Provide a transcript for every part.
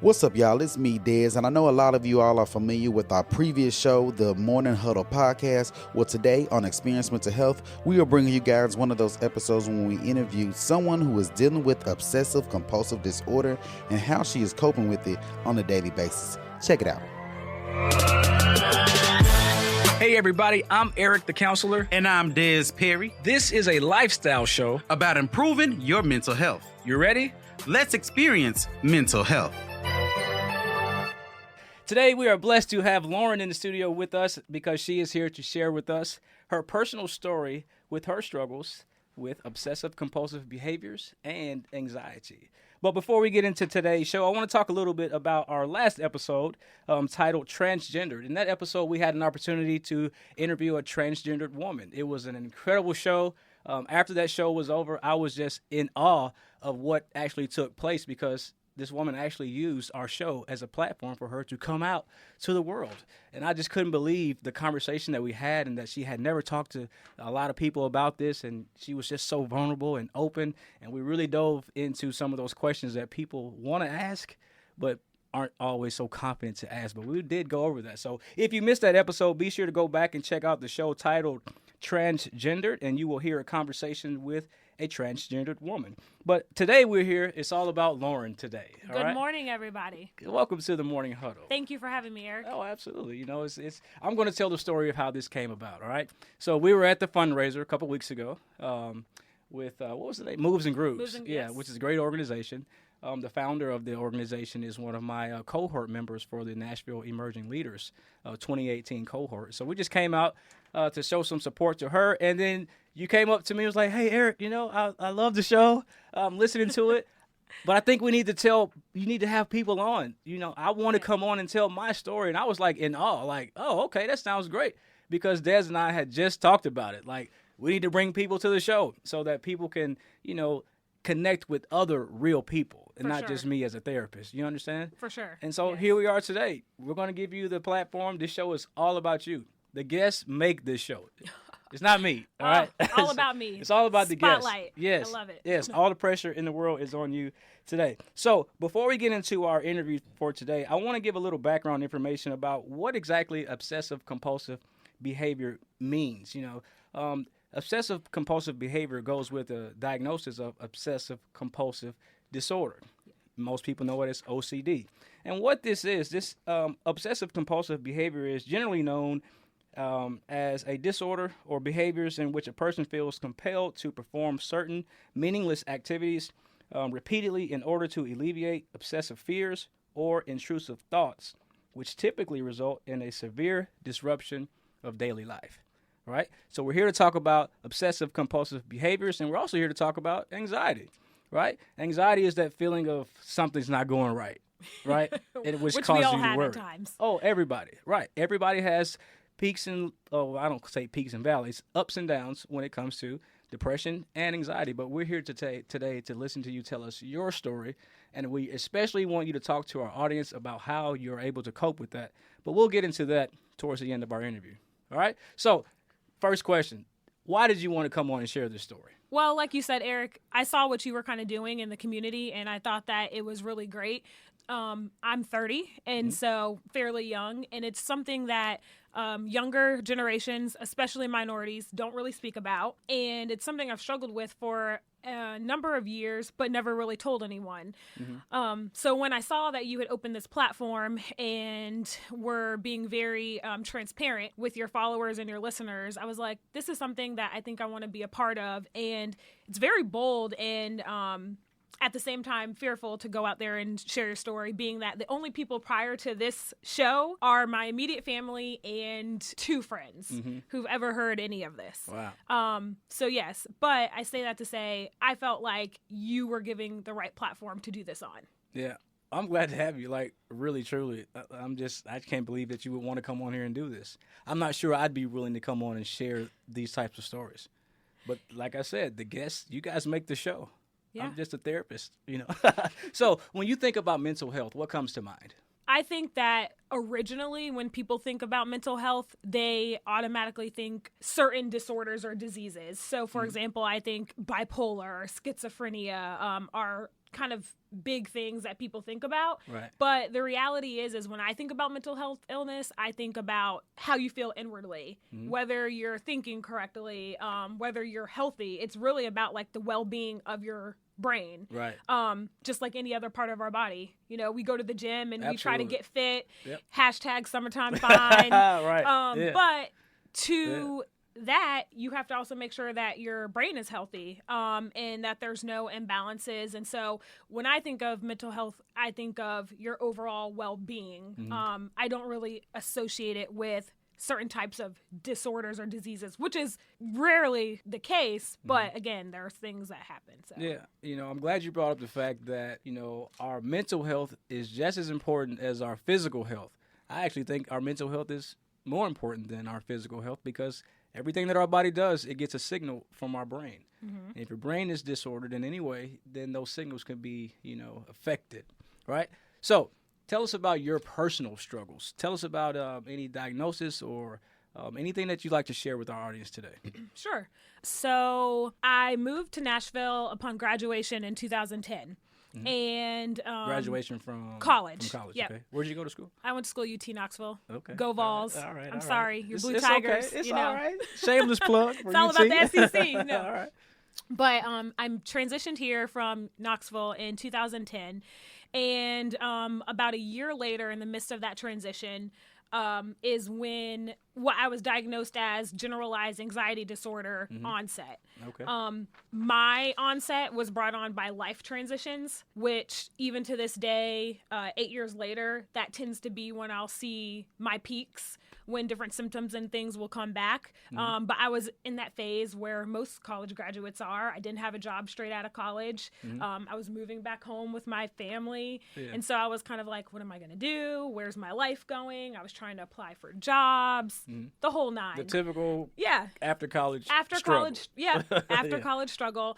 What's up, y'all? It's me, Dez, and I know a lot of you all are familiar with our previous show, the Morning Huddle Podcast. Well, today on Experience Mental Health, we are bringing you guys one of those episodes when we interview someone who is dealing with obsessive compulsive disorder and how she is coping with it on a daily basis. Check it out. Hey everybody, I'm Eric the Counselor. And I'm Dez Perry. This is a lifestyle show About improving your mental health. You ready? Let's experience mental health. Today we are blessed to have Lauren in the studio with us because she is here to share with us her personal story with her struggles with obsessive compulsive behaviors and anxiety. But before we get into today's show, I want to talk a little bit about our last episode titled Transgendered. In that episode, we had an opportunity to interview a transgendered woman. It was an incredible show. After that show was over, I was just in awe of what actually took place because this woman actually used our show as a platform for her to come out to the world. And I just couldn't believe the conversation that we had and that she had never talked to a lot of people about this. And she was just so vulnerable and open. And we really dove into some of those questions that people want to ask, but aren't always so confident to ask. But we did go over that. So if you missed that episode, be sure to go back and check out the show titled Transgendered, and you will hear a conversation with a transgendered woman. But today we're here. It's all about Lauren today. Good morning, everybody. Welcome to the Morning Huddle. Thank you for having me, Eric. Oh, absolutely. You know, I'm going to tell the story of how this came about, all right? So we were at the fundraiser a couple weeks ago with, what was the name? Moves and Grooves. Yes. Which is a great organization. The founder of the organization is one of my cohort members for the Nashville Emerging Leaders 2018 cohort. So we just came out to show some support to her. And then you came up to me and was like, hey, Eric, you know, I love the show. I'm listening to it. But I think you need to have people on. You know, I want to come on and tell my story. And I was like in awe, like, oh, okay, that sounds great. Because Des and I had just talked about it. Like, we need to bring people to the show so that people can, you know, connect with other real people and not just me as a therapist. You understand? For sure. And so Here we are today. We're going to give you the platform. This show is all about you. The guests make this show. It's not me. All right. All about me. It's all about the guests. Spotlight. Yes. I love it. Yes. All the pressure in the world is on you today. So before we get into our interview for today, I want to give a little background information about what exactly obsessive compulsive behavior means. You know, obsessive compulsive behavior goes with a diagnosis of obsessive compulsive disorder. Most people know it as OCD. And what this is, this obsessive compulsive behavior is generally known as a disorder or behaviors in which a person feels compelled to perform certain meaningless activities repeatedly in order to alleviate obsessive fears or intrusive thoughts, which typically result in a severe disruption of daily life. Right? So we're here to talk about obsessive compulsive behaviors, and we're also here to talk about anxiety. Right? Anxiety is that feeling of something's not going right. Right? Which causes we all you to have worry. at times. Oh, everybody. Right. Everybody has peaks and, I don't say peaks and valleys, ups and downs when it comes to depression and anxiety. But we're here today to listen to you tell us your story. And we especially want you to talk to our audience about how you're able to cope with that. But we'll get into that towards the end of our interview. All right? So, first question. Why did you want to come on and share this story? Well, like you said, Eric, I saw what you were kind of doing in the community, and I thought that it was really great. I'm 30, and so fairly young, and it's something that younger generations, especially minorities, don't really speak about. And it's something I've struggled with for a number of years, but never really told anyone. So when I saw that you had opened this platform and were being very transparent with your followers and your listeners, I was like, this is something that I think I want to be a part of. And it's very bold and at the same time fearful to go out there and share your story, being that the only people prior to this show are my immediate family and 2 friends who've ever heard any of this. Wow. So yes, but I say that to say I felt like you were giving the right platform to do this on. Yeah. I'm glad to have you, like, really, truly. I can't believe that you would want to come on here and do this. I'm not sure I'd be willing to come on and share these types of stories. But like I said, the guests, you guys make the show. Yeah. I'm just a therapist, you know. So when you think about mental health, what comes to mind? I think that originally when people think about mental health, they automatically think certain disorders or diseases. So, for example, I think bipolar or schizophrenia are kind of big things that people think about. Right. But the reality is when I think about mental health illness, I think about how you feel inwardly, whether you're thinking correctly, whether you're healthy. It's really about like the well-being of your brain. Right. Just like any other part of our body. You know, we go to the gym and we try to Absolutely. get fit. Yep. Hashtag summertime fine. Right. Yeah. But to that, you have to also make sure that your brain is healthy, and that there's no imbalances. And so when I think of mental health, I think of your overall well-being. I don't really associate it with certain types of disorders or diseases, which is rarely the case. But again, there are things that happen. So. Yeah, you know, I'm glad you brought up the fact that, you know, our mental health is just as important as our physical health. I actually think our mental health is more important than our physical health because everything that our body does, it gets a signal from our brain. And if your brain is disordered in any way, then those signals can be, you know, affected, right? So tell us about your personal struggles. Tell us about any diagnosis or anything that you'd like to share with our audience today. Sure. So I moved to Nashville upon graduation in 2010. And Graduation from college. From college, Yep. okay. Where did you go to school? I went to school UT Knoxville. Okay. Go Vols. All right. I'm sorry, your Blue It's Tigers. Okay. It's you know. all right. Shameless plug. It's all about the SEC. You know. All right. But I'm transitioned here from Knoxville in 2010. And about a year later, in the midst of that transition, is when what I was diagnosed as generalized anxiety disorder onset. Okay. My onset was brought on by life transitions, which even to this day, 8 years later, that tends to be when I'll see my peaks, when different symptoms and things will come back. But I was in that phase where most college graduates are. I didn't have a job straight out of college. I was moving back home with my family. Yeah. And so I was kind of like, what am I going to do? Where's my life going? I was trying to apply for jobs, the whole nine. The typical Yeah. after college After struggle. college, yeah, after Yeah. college struggle,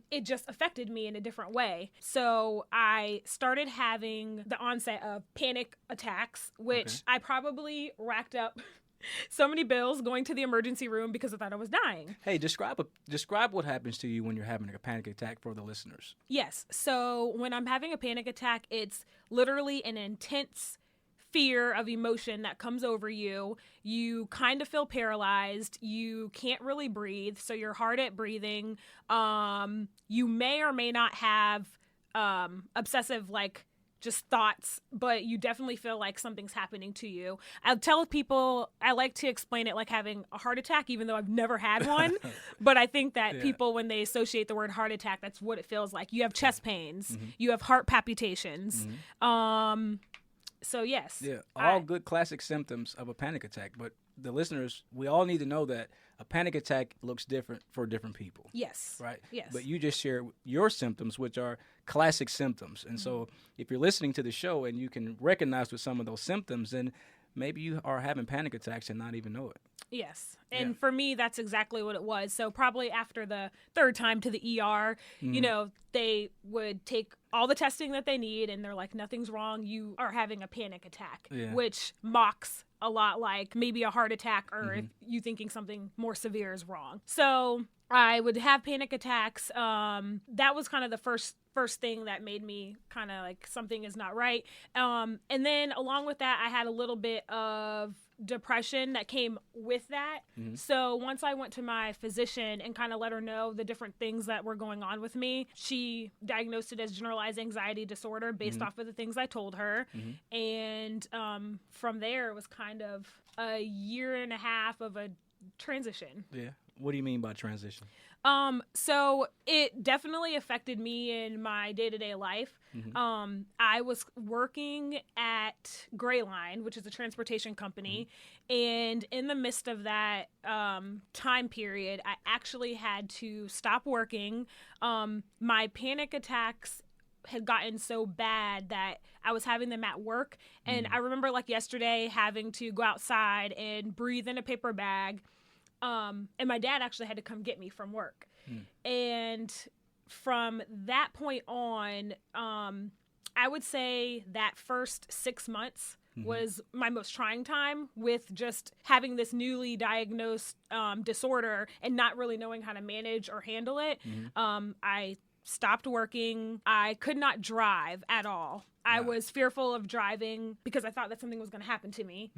it just affected me in a different way. So I started having the onset of panic attacks, which I probably racked up so many bills going to the emergency room because I thought I was dying. Hey, describe what happens to you when you're having a panic attack for the listeners. Yes. So when I'm having a panic attack, it's literally an intense fear of emotion that comes over you. You kind of feel paralyzed. You can't really breathe. So you're hard at breathing. You may or may not have obsessive, like, just thoughts, but you definitely feel like something's happening to you. I'll tell people, I like to explain it like having a heart attack, even though I've never had one. But I think that people, when they associate the word heart attack, that's what it feels like. You have chest pains. You have heart palpitations. So yes. Yeah, all good classic symptoms of a panic attack. But the listeners, we all need to know that a panic attack looks different for different people. Yes. Right? Yes. But you just share your symptoms, which are classic symptoms. And so if you're listening to the show and you can recognize with some of those symptoms, then maybe you are having panic attacks and not even know it. Yes. And for me, that's exactly what it was. So probably after the third time to the ER, you know, they would take all the testing that they need and they're like, nothing's wrong. You are having a panic attack, which mocks a lot like maybe a heart attack or if you thinking something more severe is wrong. So I would have panic attacks. That was kind of the first thing that made me kind of like something is not right. And then along with that, I had a little bit of depression that came with that. So once I went to my physician and kind of let her know the different things that were going on with me, she diagnosed it as generalized anxiety disorder based off of the things I told her. And from there, it was kind of a year and a half of a transition. Yeah. What do you mean by transition? So it definitely affected me in my day-to-day life. I was working at Gray Line, which is a transportation company. And in the midst of that time period, I actually had to stop working. My panic attacks had gotten so bad that I was having them at work. And I remember like yesterday having to go outside and breathe in a paper bag. And my dad actually had to come get me from work. And from that point on, I would say that first 6 months was my most trying time with just having this newly diagnosed disorder and not really knowing how to manage or handle it. I stopped working. I could not drive at all. I was fearful of driving because I thought that something was going to happen to me.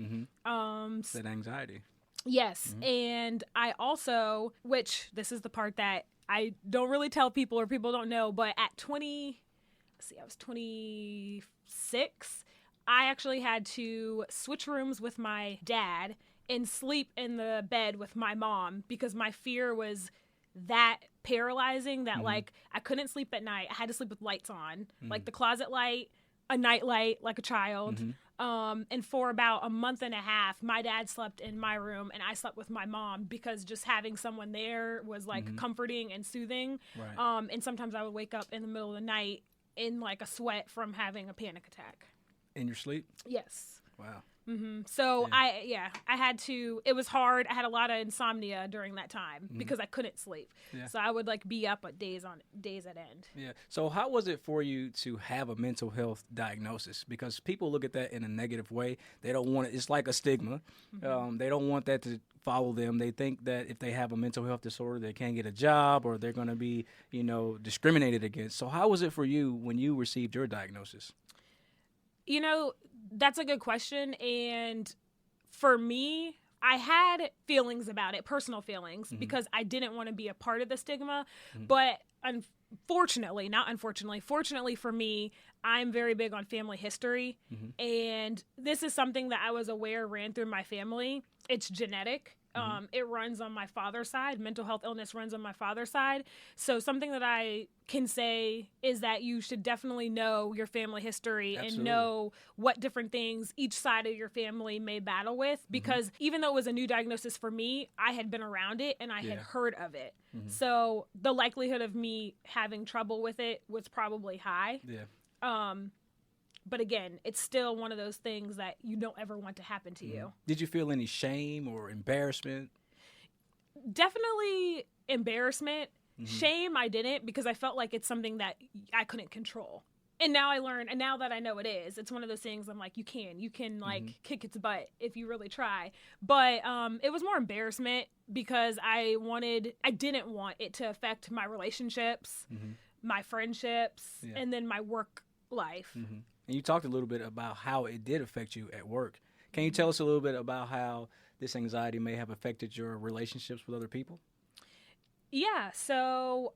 That anxiety. Yes. And I also, which this is the part that I don't really tell people or people don't know, but at I was 26, I actually had to switch rooms with my dad and sleep in the bed with my mom because my fear was that paralyzing that like I couldn't sleep at night. I had to sleep with lights on, like the closet light, a night light, like a child. And for about a month and a half, my dad slept in my room and I slept with my mom because just having someone there was like comforting and soothing. Right. And sometimes I would wake up in the middle of the night in like a sweat from having a panic attack. In your sleep? Yes. Wow. So I had to, it was hard. I had a lot of insomnia during that time because I couldn't sleep. Yeah. So I would like be up at days at end. Yeah. So how was it for you to have a mental health diagnosis? Because people look at that in a negative way. They don't want it. It's like a stigma. They don't want that to follow them. They think that if they have a mental health disorder, they can't get a job or they're going to be, discriminated against. So how was it for you when you received your diagnosis? That's a good question. And for me, I had feelings about it, personal feelings, because I didn't want to be a part of the stigma. But fortunately for me, I'm very big on family history. And this is something that I was aware ran through my family. It's genetic. It runs on my father's side. Mental health illness runs on my father's side. So something that I can say is that you should definitely know your family history and know what different things each side of your family may battle with. Because even though it was a new diagnosis for me, I had been around it and I had heard of it. So the likelihood of me having trouble with it was probably high. Yeah. But again, it's still one of those things that you don't ever want to happen to you. Did you feel any shame or embarrassment? Definitely embarrassment. Shame, I didn't, because I felt like it's something that I couldn't control. And now I learned, and now that I know it is, it's one of those things I'm like, you can like kick its butt if you really try. But it was more embarrassment because I didn't want it to affect my relationships, my friendships, and then my work life. And you talked a little bit about how it did affect you at work. Can you tell us a little bit about how this anxiety may have affected your relationships with other people? Yeah. So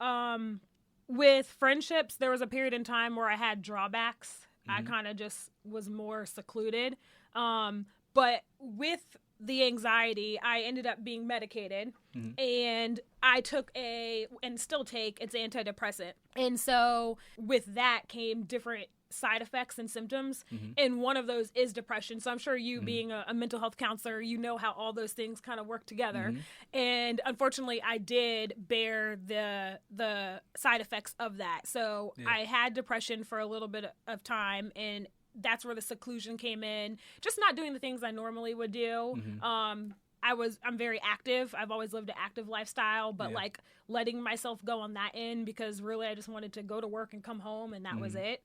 with friendships, there was a period in time where I had drawbacks. I kind of just was more secluded. But with the anxiety, I ended up being medicated, and I took and still take, it's antidepressant. And so with that came different side effects and symptoms, and one of those is depression. So I'm sure you being a mental health counselor, you know how all those things kind of work together. And unfortunately, I did bear the side effects of that. So I had depression for a little bit of time, and that's where the seclusion came in. Just not doing the things I normally would do. I'm very active. I've always lived an active lifestyle, but like letting myself go on that end because really I just wanted to go to work and come home, and that was it.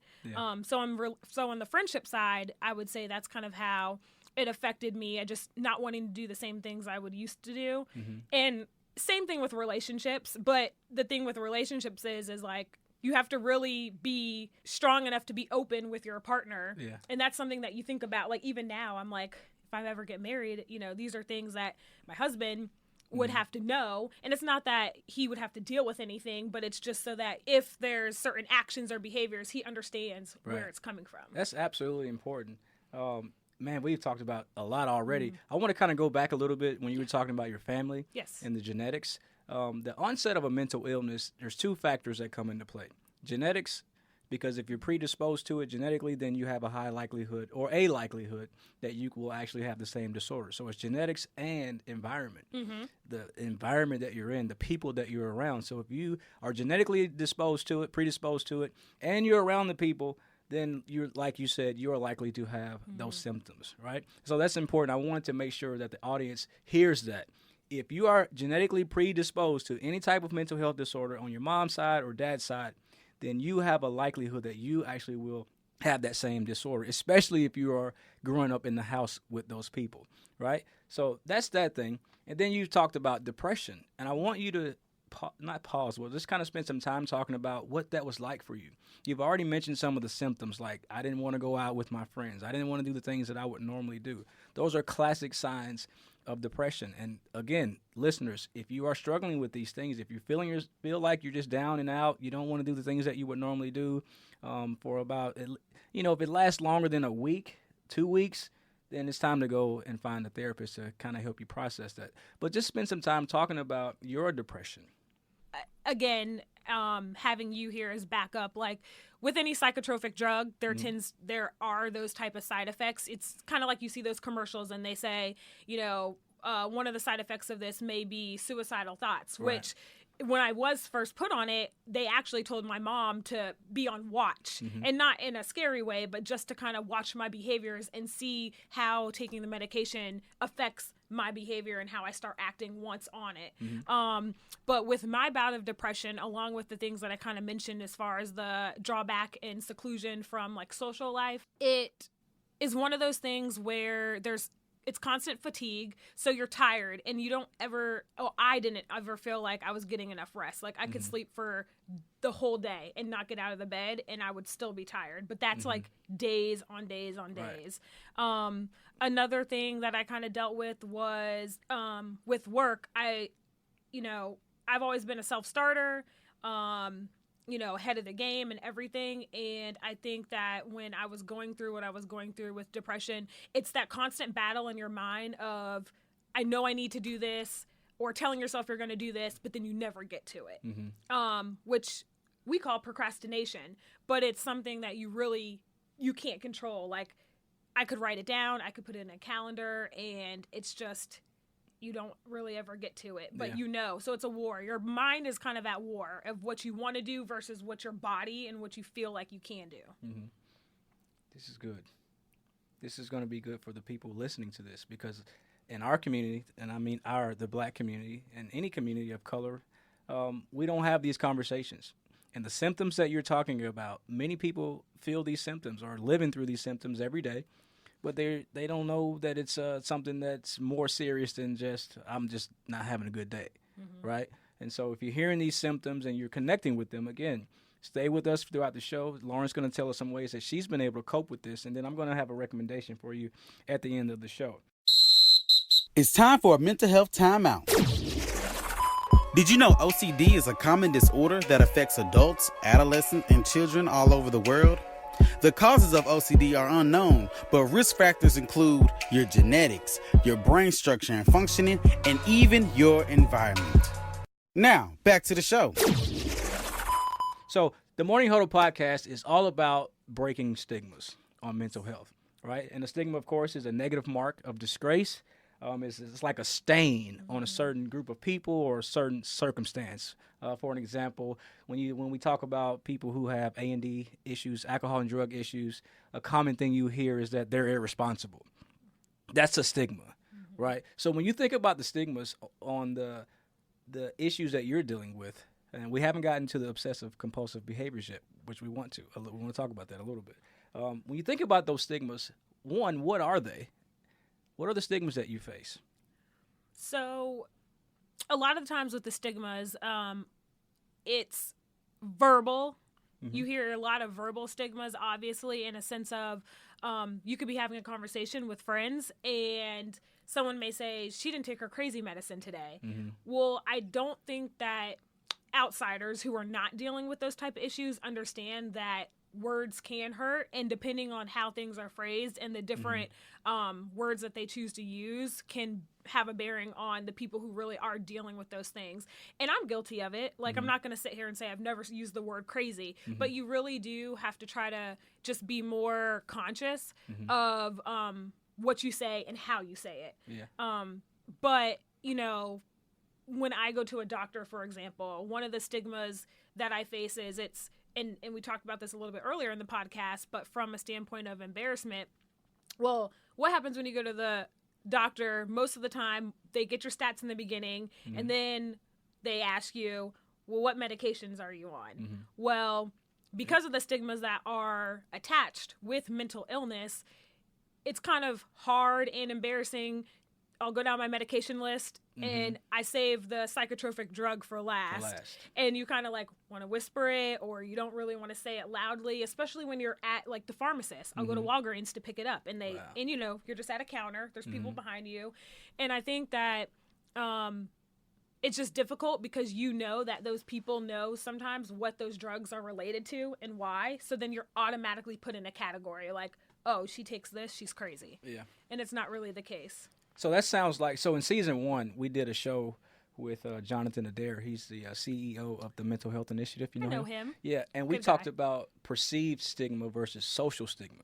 So on the friendship side, I would say that's kind of how it affected me. I just not wanting to do the same things I would used to do. And same thing with relationships. But the thing with relationships is like, you have to really be strong enough to be open with your partner. And that's something that you think about. Like even now, I'm like, if I ever get married, these are things that my husband would have to know. And it's not that he would have to deal with anything, but it's just so that if there's certain actions or behaviors, he understands where it's coming from. That's absolutely important. Man, we've talked about a lot already. I want to kind of go back a little bit when you were talking about your family and the genetics. The onset of a mental illness, there's two factors that come into play. Genetics, because if you're predisposed to it genetically, then you have a high likelihood or a likelihood that you will actually have the same disorder. So it's genetics and environment. The environment that you're in, the people that you're around. So if you are genetically predisposed to it, and you're around the people, then you're, like you said, you're likely to have those symptoms, right? So that's important. I wanted to make sure that the audience hears that. If you are genetically predisposed to any type of mental health disorder on your mom's side or dad's side, then you have a likelihood that you actually will have that same disorder, especially if you are growing up in the house with those people, right? So that's that thing. And then you talked about depression. And I want you to not pause, well, just kind of spend some time talking about what that was like for you. You've already mentioned some of the symptoms, like I didn't want to go out with my friends. I didn't want to do the things that I would normally do. Those are classic signs of depression. And again, listeners, if you are struggling with these things, if you're feel like you're just down and out, you don't want to do the things that you would normally do for about, if it lasts longer than a week, 2 weeks, then it's time to go and find a therapist to kind of help you process that. But just spend some time talking about your depression. Again, having you here as backup, like with any psychotropic drug, there are those type of side effects. It's kind of like you see those commercials and they say, one of the side effects of this may be suicidal thoughts, right. Which when I was first put on it, they actually told my mom to be on watch, and not in a scary way, but just to kind of watch my behaviors and see how taking the medication affects my behavior and how I start acting once on it. But with my bout of depression, along with the things that I kind of mentioned as far as the drawback and seclusion from like social life, it is one of those things where it's constant fatigue, so you're tired, and I didn't ever feel like I was getting enough rest. Like I could sleep for the whole day and not get out of the bed, and I would still be tired. But that's like days on days on days. Right. Another thing that I kind of dealt with was with work. I've always been a self-starter. Ahead of the game and everything. And I think that when I was going through what I was going through with depression, it's that constant battle in your mind of, I know I need to do this, or telling yourself you're going to do this, but then you never get to it, which we call procrastination, but it's something that you can't control. Like I could write it down, I could put it in a calendar, and it's just, you don't really ever get to it, but so it's a war. Your mind is kind of at war of what you want to do versus what your body and what you feel like you can do. This is good. This is going to be good for the people listening to this, because in our community, and I mean the Black community and any community of color, we don't have these conversations. And the symptoms that you're talking about, many people feel these symptoms or are living through these symptoms every day. But they don't know that it's something that's more serious than just, I'm just not having a good day, right? And so if you're hearing these symptoms and you're connecting with them, again, stay with us throughout the show. Lauren's going to tell us some ways that she's been able to cope with this, and then I'm going to have a recommendation for you at the end of the show. It's time for a mental health timeout. Did you know OCD is a common disorder that affects adults, adolescents, and children all over the world? The causes of OCD are unknown, but risk factors include your genetics, your brain structure and functioning, and even your environment. Now, back to the show. So, the Morning Huddle Podcast is all about breaking stigmas on mental health, right? And the stigma, of course, is a negative mark of disgrace. It's like a stain on a certain group of people or a certain circumstance. For an example, when we talk about people who have A&D issues, alcohol and drug issues, a common thing you hear is that they're irresponsible. That's a stigma, right? So when you think about the stigmas on the issues that you're dealing with, and we haven't gotten to the obsessive compulsive behaviors yet, which we want to. We want to talk about that a little bit. When you think about those stigmas, one, what are they? What are the stigmas that you face? So a lot of the times with the stigmas, it's verbal. You hear a lot of verbal stigmas, obviously, in a sense of you could be having a conversation with friends and someone may say, she didn't take her crazy medicine today. Well, I don't think that outsiders who are not dealing with those type of issues understand that words can hurt, and depending on how things are phrased and the different words that they choose to use can have a bearing on the people who really are dealing with those things. And I'm guilty of it. Like, I'm not going to sit here and say I've never used the word crazy, but you really do have to try to just be more conscious of what you say and how you say it. But, when I go to a doctor, for example, one of the stigmas that I face is and we talked about this a little bit earlier in the podcast, but from a standpoint of embarrassment, well, what happens when you go to the doctor? Most of the time, they get your stats in the beginning, and then they ask you, well, what medications are you on? Well, because of the stigmas that are attached with mental illness, it's kind of hard and embarrassing I'll go down my medication list and I save the psychotropic drug for last. And you kind of like want to whisper it, or you don't really want to say it loudly, especially when you're at like the pharmacist. I'll go to Walgreens to pick it up, and and you know, you're just at a counter. There's people behind you. And I think that it's just difficult because you know that those people know sometimes what those drugs are related to and why. So then you're automatically put in a category like, oh, she takes this, she's crazy. Yeah. And it's not really the case. So that sounds like, so in season 1, we did a show with Jonathan Adair. He's the CEO of the Mental Health Initiative. You know, I know him. Yeah, and we talked about perceived stigma versus social stigma.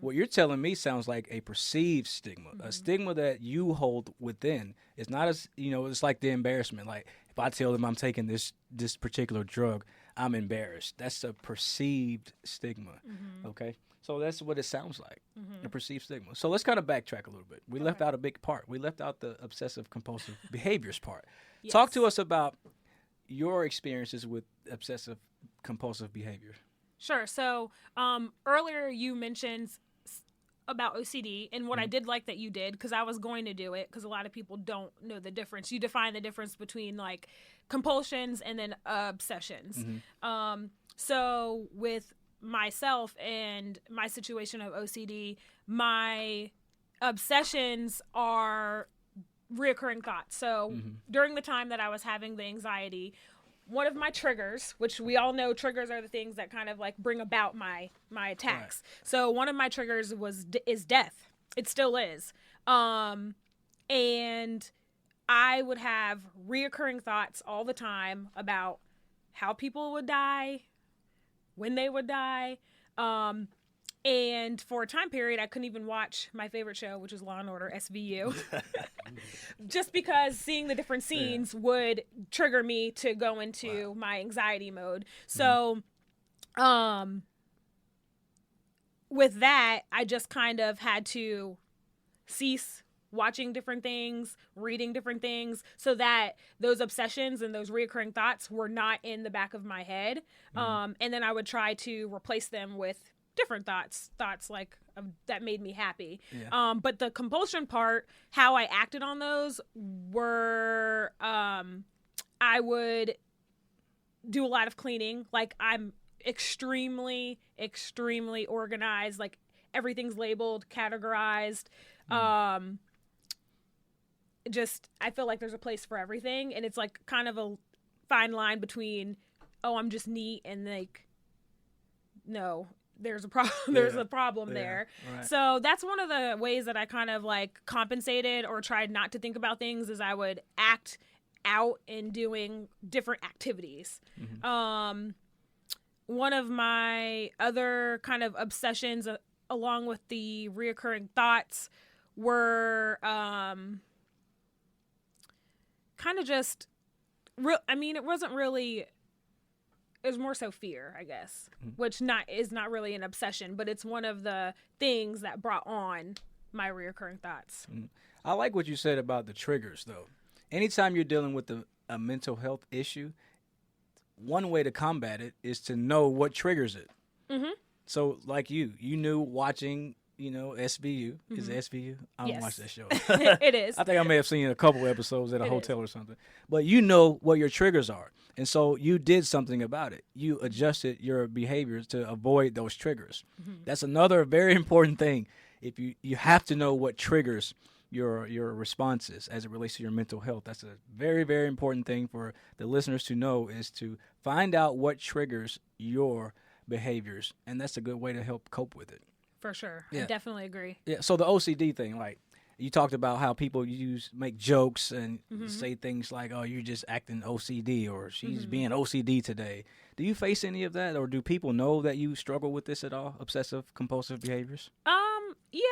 What you're telling me sounds like a perceived stigma, a stigma that you hold within. It's not as, you know, it's like the embarrassment. Like if I tell them I'm taking this particular drug, I'm embarrassed. That's a perceived stigma, okay? So that's what it sounds like, a perceived stigma. So let's kind of backtrack a little bit. We left out a big part. We left out the obsessive-compulsive behaviors part. Yes. Talk to us about your experiences with obsessive-compulsive behavior. Sure. So earlier you mentioned about OCD, and what I did like that you did, because I was going to do it, because a lot of people don't know the difference. You define the difference between like compulsions and then obsessions. So with myself and my situation of OCD, my obsessions are reoccurring thoughts. So during the time that I was having the anxiety, one of my triggers, which we all know triggers are the things that kind of like bring about my attacks. Right. So one of my triggers is death. It still is. And I would have reoccurring thoughts all the time about how people would die, when they would die. And for a time period, I couldn't even watch my favorite show, which is Law & Order, SVU. Just because seeing the different scenes would trigger me to go into my anxiety mode. So with that, I just kind of had to cease watching different things, reading different things, so that those obsessions and those reoccurring thoughts were not in the back of my head. And then I would try to replace them with different thoughts like that made me happy. But the compulsion part, how I acted on those were, I would do a lot of cleaning. Like I'm extremely, extremely organized. Like everything's labeled, categorized. Just, I feel like there's a place for everything, and it's like kind of a fine line between, oh, I'm just neat, and like, no, there's a problem. There's a problem there. Right. So that's one of the ways that I kind of like compensated or tried not to think about things, is I would act out in doing different activities. One of my other kind of obsessions, along with the reoccurring thoughts, were kind of just real. I mean, it wasn't really. It was more so fear, I guess, which is not really an obsession, but it's one of the things that brought on my reoccurring thoughts. I like what you said about the triggers, though. Anytime you're dealing with a mental health issue, one way to combat it is to know what triggers it. So, like you knew watching, SVU. Is it SVU? I don't watch that show. It is. I think I may have seen a couple episodes at a hotel or something. But you know what your triggers are. And so you did something about it. You adjusted your behaviors to avoid those triggers. That's another very important thing. If you have to know what triggers your responses as it relates to your mental health. That's a very, very important thing for the listeners to know, is to find out what triggers your behaviors. And that's a good way to help cope with it. For sure. Yeah. I definitely agree. Yeah. So the OCD thing, like you talked about how people make jokes and say things like, oh, you're just acting OCD, or she's being OCD today. Do you face any of that, or do people know that you struggle with this at all, obsessive compulsive behaviors? Yeah.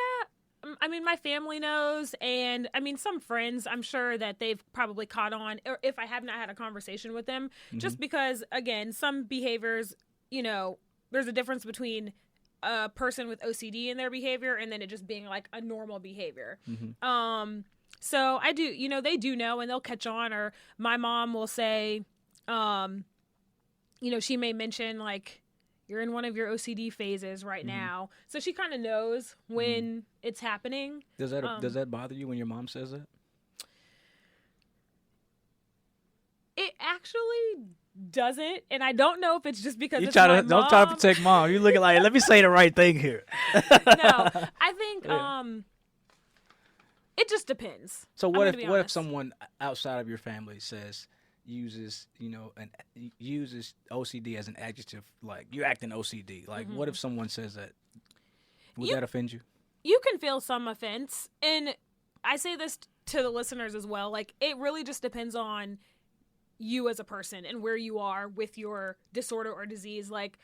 I mean, my family knows, and I mean, some friends, I'm sure that they've probably caught on, or if I have not had a conversation with them, just because, again, some behaviors, there's a difference between a person with OCD in their behavior and then it just being like a normal behavior. So I do, they do know, and they'll catch on, or my mom will say, she may mention like, you're in one of your OCD phases right now. So she kind of knows when it's happening. Does that bother you when your mom says that? actually doesn't, and I don't know if it's just because You it's try my to don't try to mom. protect mom. You looking like, let me say the right thing here. No, I think it just depends. So I'm what gonna if be what if honest. someone outside of your family uses OCD as an adjective, like you acting OCD? Like what if someone says that? Would that offend you? You can feel some offense, and I say this to the listeners as well. Like, it really just depends on you as a person and where you are with your disorder or disease. Like,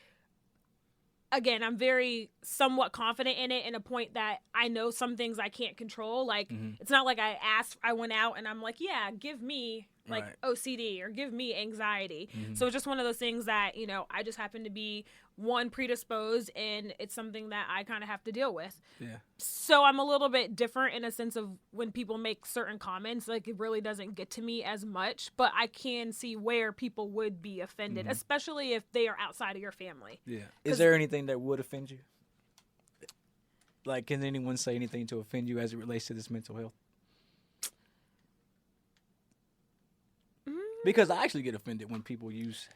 again, I'm very somewhat confident in it, in a point that I know some things I can't control. Like, it's not like I went out and I'm like, yeah, give me like Right. OCD or give me anxiety. So it's just one of those things that, I just happen to be predisposed, and it's something that I kind of have to deal with. Yeah. So I'm a little bit different in a sense of when people make certain comments, like, it really doesn't get to me as much, but I can see where people would be offended, especially if they are outside of your family. Yeah. Is there anything that would offend you? Like, can anyone say anything to offend you as it relates to this mental health? Because I actually get offended when people use,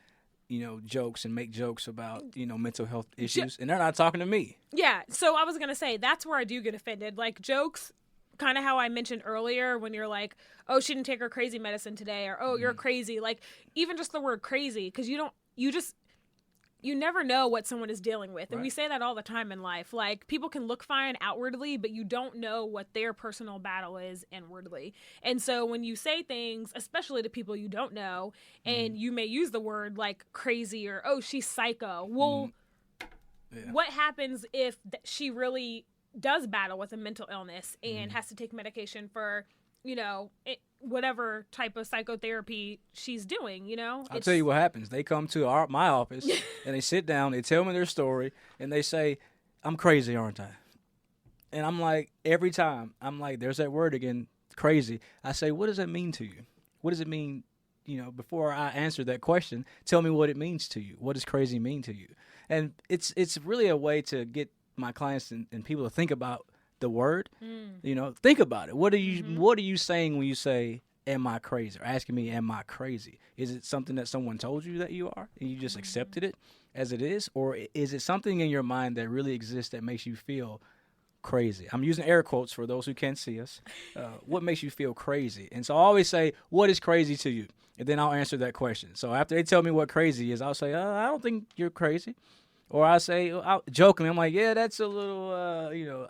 jokes and make jokes about, mental health issues, and they're not talking to me. Yeah, so I was going to say, that's where I do get offended. Like, jokes, kind of how I mentioned earlier, when you're like, oh, she didn't take her crazy medicine today, or, oh, you're crazy. Like, even just the word crazy, because you never know what someone is dealing with. And we say that all the time in life. Like, people can look fine outwardly, but you don't know what their personal battle is inwardly. And so when you say things, especially to people you don't know, and you may use the word like crazy or, oh, she's psycho. Well, what happens if she really does battle with a mental illness and has to take medication for, whatever type of psychotherapy she's doing, I'll tell you what happens. They come to my office and they sit down, they tell me their story, and they say, I'm crazy, aren't I? And I'm like, every time, there's that word again, crazy. I say, what does that mean to you? What does it mean? Before I answer that question, tell me what it means to you. What does crazy mean to you? And it's really a way to get my clients and people to think about the word. Think about it. What are you saying when you say, am I crazy? Or asking me, am I crazy? Is it something that someone told you that you are and you just accepted it as it is? Or is it something in your mind that really exists that makes you feel crazy? I'm using air quotes for those who can't see us. What makes you feel crazy? And so I always say, what is crazy to you? And then I'll answer that question. So after they tell me what crazy is, I'll say, I don't think you're crazy. Or I say, jokingly, I'm like, yeah, that's a little,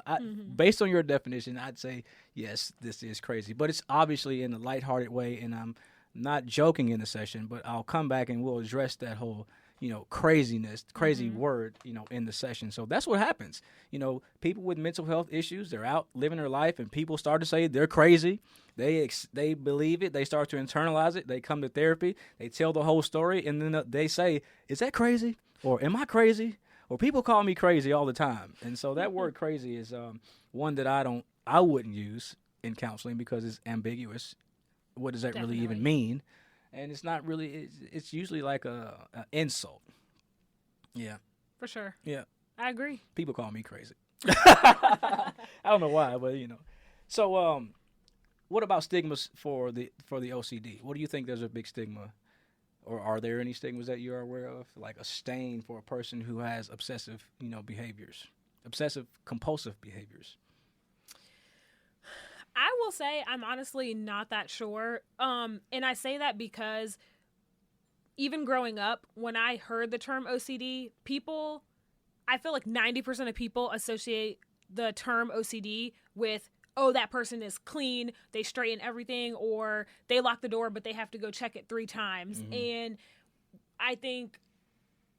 based on your definition, I'd say, yes, this is crazy. But it's obviously in a lighthearted way, and I'm not joking in the session, but I'll come back and we'll address that whole, craziness, crazy word, in the session. So that's what happens. People with mental health issues, they're out living their life, and people start to say they're crazy. They believe it. They start to internalize it. They come to therapy. They tell the whole story, and then they say, is that crazy? Or am I crazy? Or people call me crazy all the time. And so that word crazy is one that I wouldn't use in counseling because it's ambiguous. What does that really even mean? And it's not really, it's usually like a insult. Yeah. For sure. Yeah. I agree. People call me crazy. I don't know why, but So what about stigmas for the OCD? What do you think there's a big stigma? Or are there any stigmas that you're aware of, like a stain for a person who has obsessive, behaviors, obsessive compulsive behaviors? I will say I'm honestly not that sure. And I say that because even growing up, when I heard the term OCD, I feel like 90% of people associate the term OCD with, oh, that person is clean, they straighten everything, or they lock the door, but they have to go check it 3 times. And I think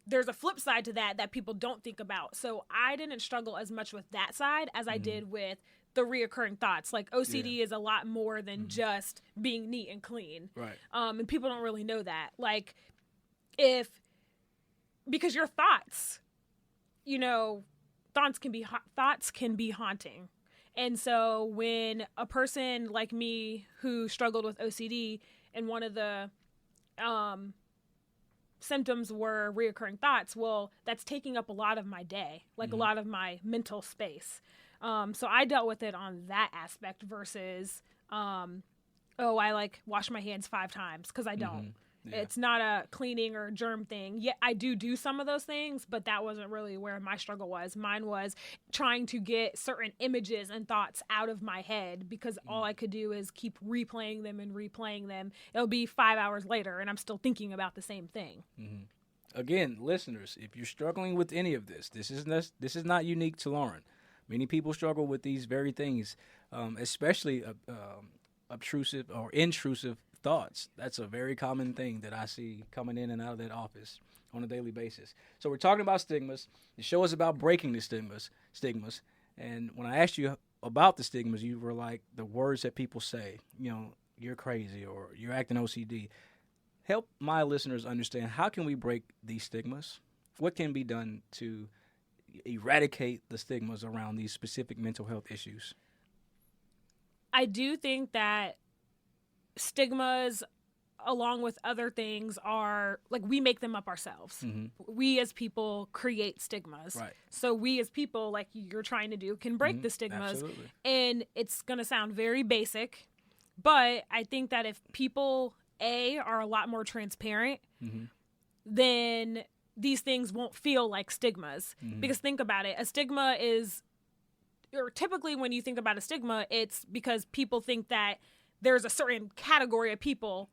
there's a flip side to that people don't think about. So I didn't struggle as much with that side as I did with the reoccurring thoughts. Like, OCD is a lot more than just being neat and clean. Right. And people don't really know that. Like, because your thoughts, thoughts can be haunting. And so when a person like me who struggled with OCD and one of the symptoms were reoccurring thoughts, well, that's taking up a lot of my day, like a lot of my mental space. So I dealt with it on that aspect versus, I wash my hands 5 times, because I don't. Yeah. It's not a cleaning or germ thing. Yeah, I do some of those things, but that wasn't really where my struggle was. Mine was trying to get certain images and thoughts out of my head because all I could do is keep replaying them and replaying them. It'll be 5 hours later and I'm still thinking about the same thing. Mm-hmm. Again, listeners, if you're struggling with any of this, this is not unique to Lauren. Many people struggle with these very things, especially obtrusive or intrusive thoughts. That's a very common thing that I see coming in and out of that office on a daily basis. So we're talking about stigmas. The show is about breaking the stigmas. And when I asked you about the stigmas, you were like, the words that people say, you're crazy or you're acting OCD. Help my listeners understand, how can we break these stigmas? What can be done to eradicate the stigmas around these specific mental health issues? I do think that stigmas, along with other things, are like we make them up ourselves. Mm-hmm. We as people create stigmas. Right. So we as people, like you're trying to do, can break the stigmas. Absolutely. And it's going to sound very basic, but I think that if people, are a lot more transparent, then these things won't feel like stigmas. Because think about it. A stigma is, or typically when you think about a stigma, it's because people think that there's a certain category of people,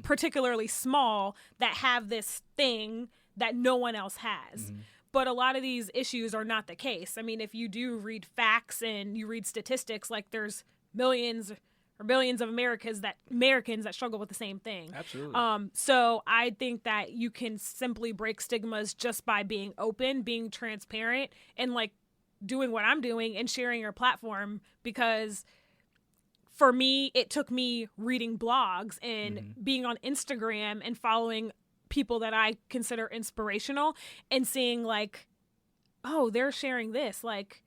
particularly small, that have this thing that no one else has. But a lot of these issues are not the case. I mean, if you do read facts and you read statistics, like there's millions or billions of Americans that struggle with the same thing. Absolutely. So I think that you can simply break stigmas just by being open, being transparent, and like doing what I'm doing and sharing your platform. Because for me, it took me reading blogs and being on Instagram and following people that I consider inspirational and seeing like, oh, they're sharing this. Like,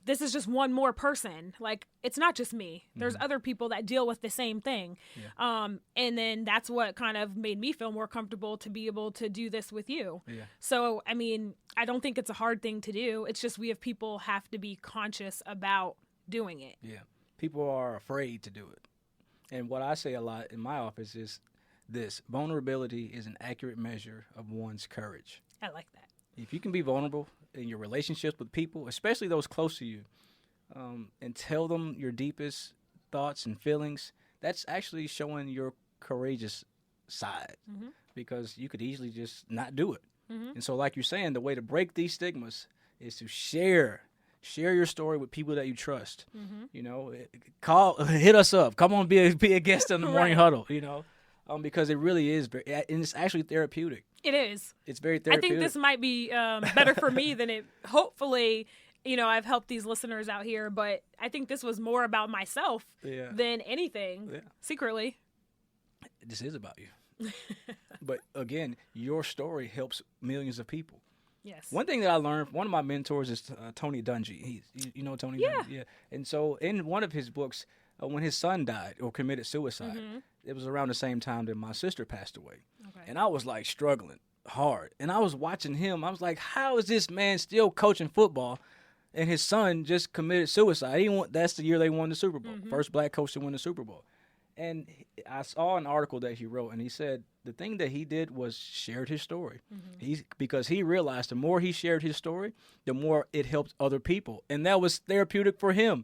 this is just one more person. Like, it's not just me. There's other people that deal with the same thing. Yeah. And then that's what kind of made me feel more comfortable to be able to do this with you. Yeah. So, I mean, I don't think it's a hard thing to do. It's just we have people have to be conscious about doing it. Yeah. People are afraid to do it. And what I say a lot in my office is this: vulnerability is an accurate measure of one's courage. I like that. If you can be vulnerable in your relationships with people, especially those close to you, and tell them your deepest thoughts and feelings, that's actually showing your courageous side, because you could easily just not do it. And so, like you're saying, the way to break these stigmas is to share your story with people that you trust. Hit us up. Come on, be a guest on the Morning Huddle, because it really is and it's actually therapeutic. It is. It's very therapeutic. I think this might be better for me than it. Hopefully, I've helped these listeners out here, but I think this was more about myself than anything. Yeah. Secretly, this is about you. But again, your story helps millions of people. Yes. One thing that I learned, one of my mentors is Tony Dungy. You know Tony Dungy? Yeah. And so in one of his books, when his son died or committed suicide, it was around the same time that my sister passed away. Okay. And I was like struggling hard. And I was watching him. I was like, how is this man still coaching football and his son just committed suicide? That's the year they won the Super Bowl. First black coach to win the Super Bowl. And I saw an article that he wrote, and he said the thing that he did was shared his story. Because he realized the more he shared his story, the more it helped other people. And that was therapeutic for him.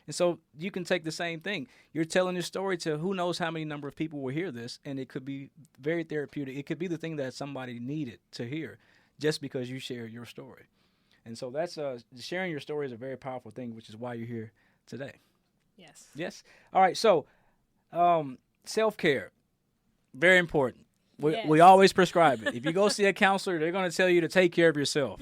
And so you can take the same thing. You're telling your story to who knows how many number of people will hear this, and it could be very therapeutic. It could be the thing that somebody needed to hear just because you share your story. And so that's sharing your story is a very powerful thing, which is why you're here today. Yes. Yes? All right, so self-care, very important. We always prescribe it. If you go see a counselor, they're going to tell you to take care of yourself.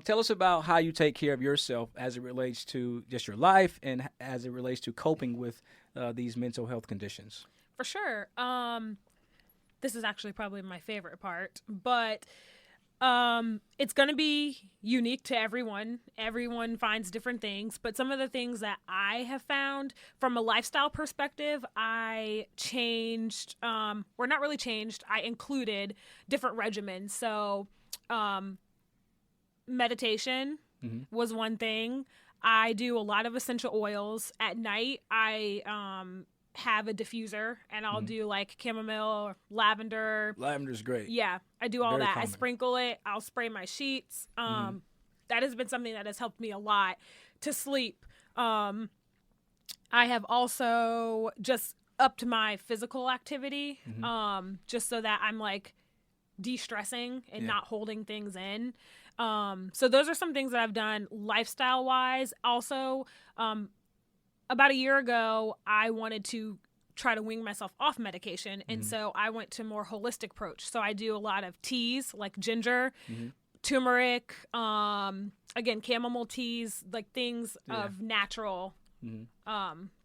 Tell us about how you take care of yourself as it relates to just your life and as it relates to coping with these mental health conditions. For sure. This is actually probably my favorite part, but it's going to be unique to everyone. Everyone finds different things, but some of the things that I have found from a lifestyle perspective, I changed, or not really changed, I included different regimens. So, meditation was one thing. I do a lot of essential oils at night. I have a diffuser, and I'll do like chamomile, lavender. Lavender's great. Yeah, I do all Very that. calming. I sprinkle it. I'll spray my sheets. That has been something that has helped me a lot to sleep. I have also just upped my physical activity, just so that I'm like de-stressing and not holding things in. So those are some things that I've done lifestyle wise. Also, about a year ago, I wanted to try to wean myself off medication. And so I went to more holistic approach. So I do a lot of teas like ginger, turmeric, again, chamomile teas, like things of natural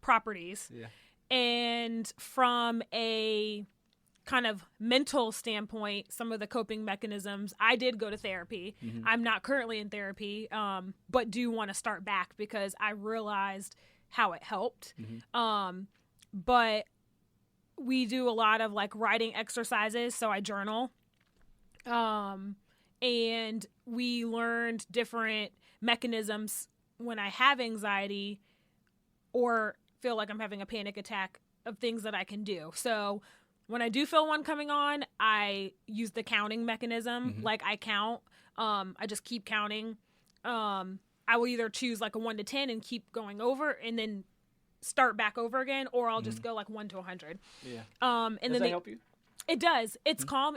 properties. Yeah. And from a kind of mental standpoint, some of the coping mechanisms, I did go to therapy. I'm not currently in therapy, but do want to start back because I realized how it helped. But we do a lot of like writing exercises. So I journal. And we learned different mechanisms when I have anxiety or feel like I'm having a panic attack of things that I can do. So when I do feel one coming on, I use the counting mechanism. Like I count, I just keep counting. I will either choose like a 1 to 10 and keep going over and then start back over again, or I'll just go like 1 to 100. Yeah. And Does then that help you? It does. It's calm.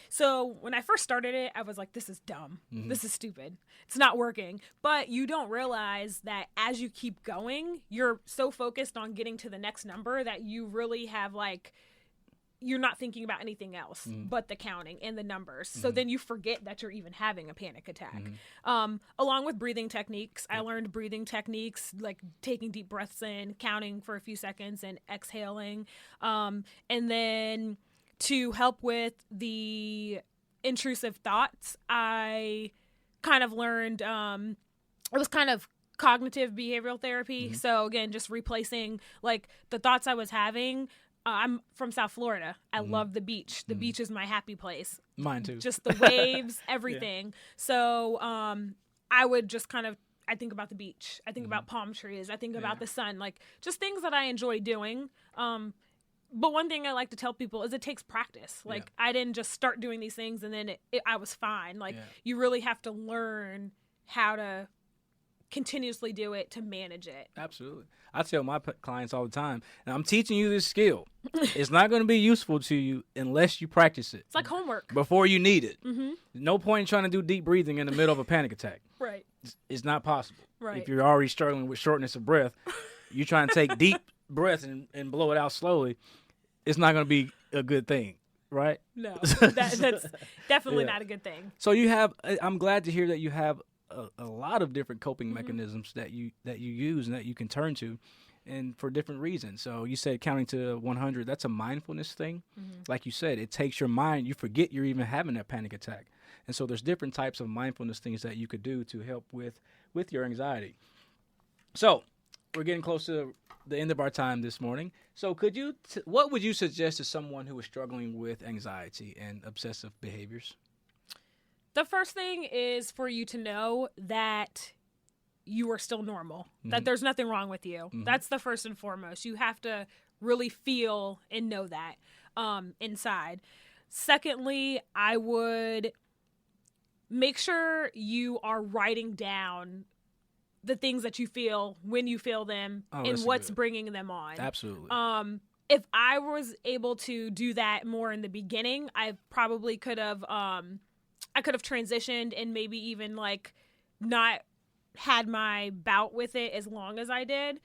So when I first started it, I was like, this is dumb. This is stupid. It's not working. But you don't realize that as you keep going, you're so focused on getting to the next number that you really have like, you're not thinking about anything else but the counting and the numbers. So then you forget that you're even having a panic attack. Along with breathing techniques, I learned breathing techniques like taking deep breaths in, counting for a few seconds, and exhaling. And then to help with the intrusive thoughts, I kind of learned, it was kind of cognitive behavioral therapy. So again, just replacing like the thoughts I was having. I'm from South Florida. I love the beach. The beach is my happy place. Mine too. Just the waves, everything. So I would just kind of, I think about the beach. I think about palm trees. I think about the sun, like just things that I enjoy doing. But one thing I like to tell people is it takes practice. Like I didn't just start doing these things and then I was fine. Like you really have to learn how to continuously do it to manage it. Absolutely. I tell my clients all the time, and I'm teaching you this skill. It's not going to be useful to you unless you practice it. It's like homework. Before you need it. No point in trying to do deep breathing in the middle of a panic attack. Right. It's not possible. Right. If you're already struggling with shortness of breath, you're trying to take deep breath and blow it out slowly. It's not going to be a good thing, right? No, that's definitely not a good thing. So you have, I'm glad to hear that you have a lot of different coping mechanisms that you use and that you can turn to, and for different reasons. So you said counting to 100, that's a mindfulness thing. Like you said, it takes your mind, you forget you're even having that panic attack. And so there's different types of mindfulness things that you could do to help with your anxiety. So we're getting close to the end of our time this morning. So could you, what would you suggest to someone who is struggling with anxiety and obsessive behaviors? The first thing is for you to know that you are still normal, that there's nothing wrong with you. That's the first and foremost. You have to really feel and know that inside. Secondly, I would make sure you are writing down the things that you feel when you feel them and what's bringing them on. Absolutely. If I was able to do that more in the beginning, I probably could have transitioned and maybe even like not had my bout with it as long as I did,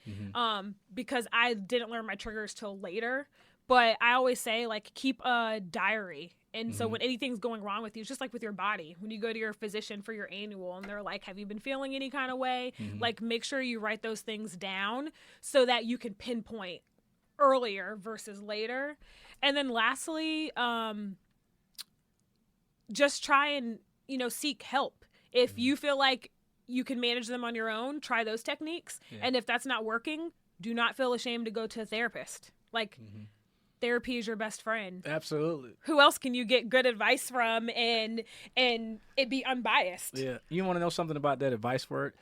because I didn't learn my triggers till later. But I always say, like, keep a diary. And so when anything's going wrong with you, it's just like with your body. When you go to your physician for your annual and they're like, have you been feeling any kind of way? Like, make sure you write those things down so that you can pinpoint earlier versus later. And then lastly, just try and, seek help. If you feel like you can manage them on your own, try those techniques. Yeah. And if that's not working, do not feel ashamed to go to a therapist. Like, therapy is your best friend. Absolutely. Who else can you get good advice from and it be unbiased? Yeah. You want to know something about that advice word?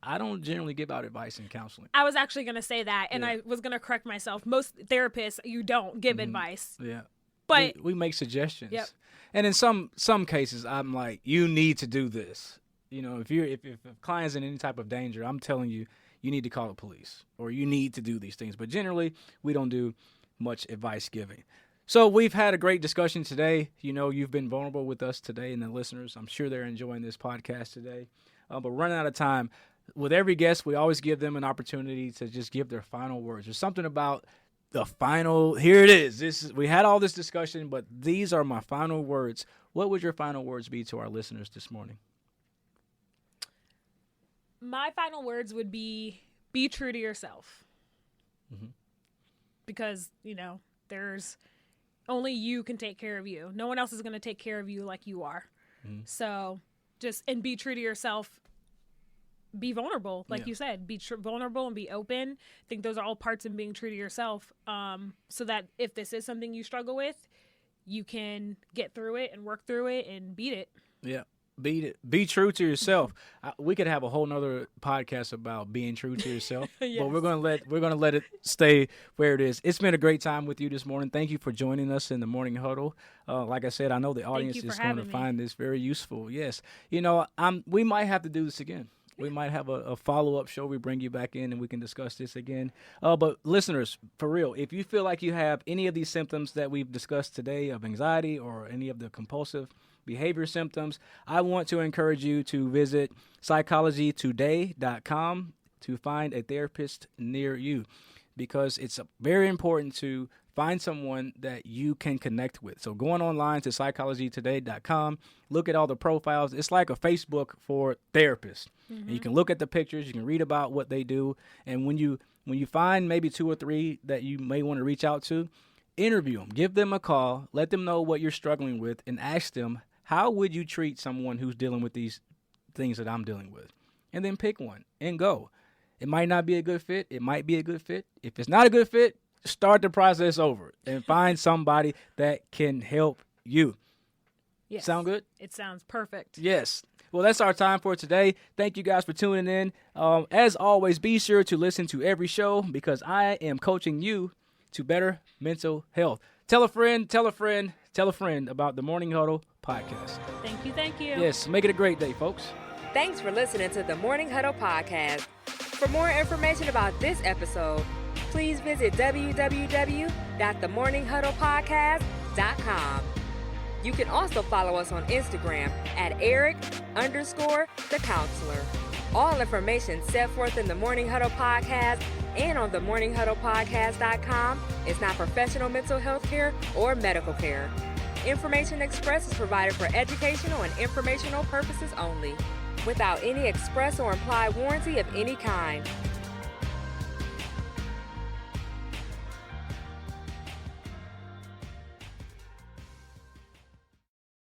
I don't generally give out advice in counseling. I was actually going to say that, and I was going to correct myself. Most therapists, you don't give advice. Yeah. But we make suggestions. Yep. And in some cases, I'm like, you need to do this. You know, if a client's in any type of danger, I'm telling you, you need to call the police or you need to do these things. But generally, we don't do much advice giving. So we've had a great discussion today. You know, you've been vulnerable with us today and the listeners. I'm sure they're enjoying this podcast today. But running out of time, with every guest, we always give them an opportunity to just give their final words. There's something about the final, here it is. We had all this discussion, but these are my final words. What would your final words be to our listeners this morning? My final words would be true to yourself. Mm-hmm. Because, you know, there's only you can take care of you. No one else is going to take care of you like you are. Mm-hmm. So and be true to yourself. Be vulnerable, like you said. Be vulnerable and be open. I think those are all parts of being true to yourself, so that if this is something you struggle with, you can get through it and work through it and beat it. Yeah, beat it. Be true to yourself. We could have a whole nother podcast about being true to yourself, yes. But we're gonna let it stay where it is. It's been a great time with you this morning. Thank you for joining us in the Morning Huddle. Like I said, I know the audience is going to find this very useful. Yes, you know, we might have to do this again. We might have a follow-up show. We bring you back in and we can discuss this again. But listeners, for real, if you feel like you have any of these symptoms that we've discussed today of anxiety or any of the compulsive behavior symptoms, I want to encourage you to visit psychologytoday.com to find a therapist near you, because it's very important to find someone that you can connect with. So going online to psychologytoday.com, look at all the profiles. It's like a Facebook for therapists. Mm-hmm. And you can look at the pictures, you can read about what they do, and when you find maybe 2 or 3 that you may want to reach out to, interview them, give them a call, let them know what you're struggling with, and ask them, how would you treat someone who's dealing with these things that I'm dealing with? And then pick one and go. It might not be a good fit. It might be a good fit. If it's not a good fit, start the process over and find somebody that can help you. Yes. Sound good? It sounds perfect. Yes. Well, that's our time for today. Thank you guys for tuning in. As always, be sure to listen to every show, because I am coaching you to better mental health. Tell a friend, tell a friend, tell a friend about the Morning Huddle Podcast. Thank you, thank you. Yes, make it a great day, folks. Thanks for listening to the Morning Huddle Podcast. For more information about this episode, please visit www.themorninghuddlepodcast.com. You can also follow us on Instagram at Eric_the_counselor. All information set forth in the Morning Huddle Podcast and on themorninghuddlepodcast.com is not professional mental health care or medical care. Information expressed is provided for educational and informational purposes only, without any express or implied warranty of any kind.